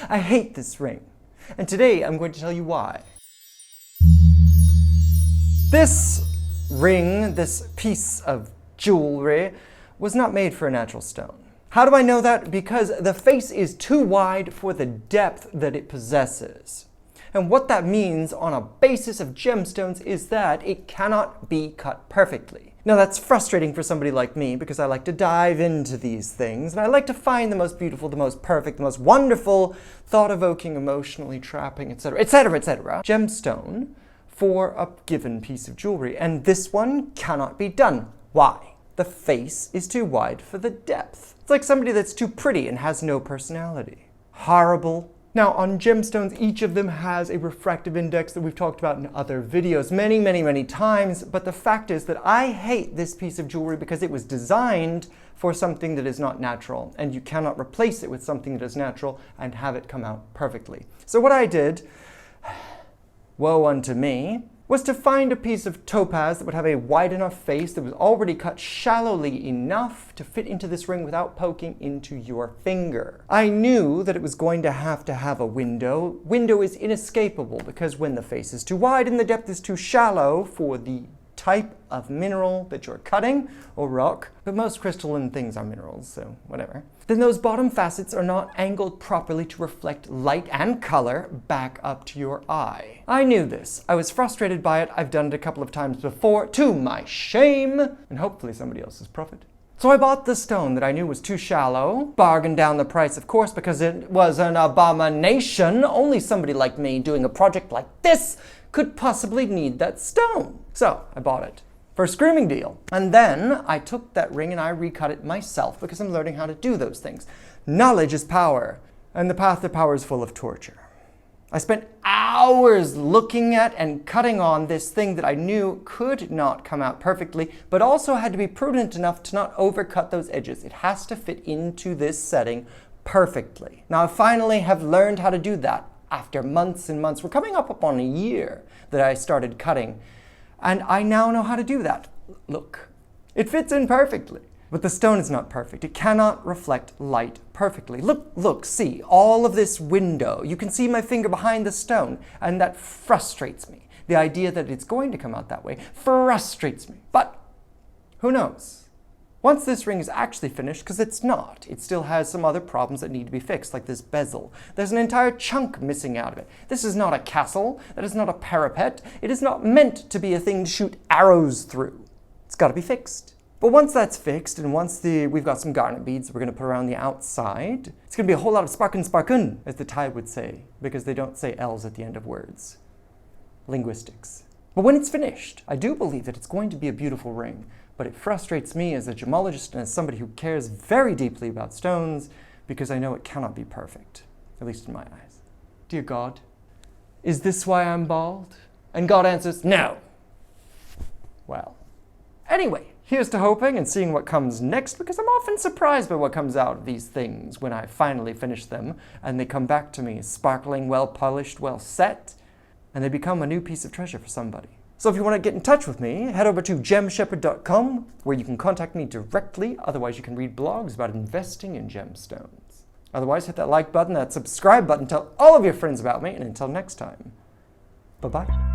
I hate this ring. And today I'm going to tell you why. This ring, this piece of jewelry, was not made for a natural stone. How do I know that? Because the face is too wide for the depth that it possesses. And what that means on a basis of gemstones is that it cannot be cut perfectly. Now that's frustrating for somebody like me because I like to dive into these things and I like to find the most beautiful, the most perfect, the most wonderful, thought-evoking, emotionally trapping, etc., etc., etc. gemstone for a given piece of jewelry. And this one cannot be done. Why? The face is too wide for the depth. It's like somebody that's too pretty and has no personality. Horrible. Now, on gemstones, each of them has a refractive index that we've talked about in other videos many, many, many times, but the fact is that I hate this piece of jewelry because it was designed for something that is not natural, and you cannot replace it with something that is natural and have it come out perfectly. So what I did, woe unto me, was to find a piece of topaz that would have a wide enough face that was already cut shallowly enough to fit into this ring without poking into your finger. I knew that it was going to have a window. Window is inescapable because when the face is too wide and the depth is too shallow for the type of mineral that you're cutting, or rock, but most crystalline things are minerals, so whatever, then those bottom facets are not angled properly to reflect light and color back up to your eye. I knew this. I was frustrated by it. I've done it a couple of times before, to my shame, and hopefully somebody else's profit. So I bought the stone that I knew was too shallow, bargained down the price, of course, because it was an abomination. Only somebody like me doing a project like this could possibly need that stone. So I bought it for a screaming deal. And then I took that ring and I recut it myself because I'm learning how to do those things. Knowledge is power, and the path to power is full of torture. I spent hours looking at and cutting on this thing that I knew could not come out perfectly, but also had to be prudent enough to not overcut those edges. It has to fit into this setting perfectly. Now I finally have learned how to do that after months and months. We're coming up upon a year that I started cutting, and I now know how to do that. Look, it fits in perfectly. But the stone is not perfect. It cannot reflect light perfectly. Look, see, all of this window. You can see my finger behind the stone, and that frustrates me. The idea that it's going to come out that way frustrates me. But who knows? Once this ring is actually finished, because it's not, it still has some other problems that need to be fixed, like this bezel. There's an entire chunk missing out of it. This is not a castle. That is not a parapet. It is not meant to be a thing to shoot arrows through. It's got to be fixed. But once that's fixed, and once we've got some garnet beads we're going to put around the outside, it's going to be a whole lot of sparkin', as the Thai would say, because they don't say L's at the end of words. Linguistics. But when it's finished, I do believe that it's going to be a beautiful ring, but it frustrates me as a gemologist and as somebody who cares very deeply about stones, because I know it cannot be perfect, at least in my eyes. Dear God, is this why I'm bald? And God answers, no. Well, anyway, here's to hoping and seeing what comes next, because I'm often surprised by what comes out of these things when I finally finish them and they come back to me sparkling, well polished, well set, and they become a new piece of treasure for somebody. So if you want to get in touch with me, head over to gemshepherd.com where you can contact me directly. Otherwise, you can read blogs about investing in gemstones. Otherwise, hit that like button, that subscribe button, tell all of your friends about me, and until next time, bye-bye.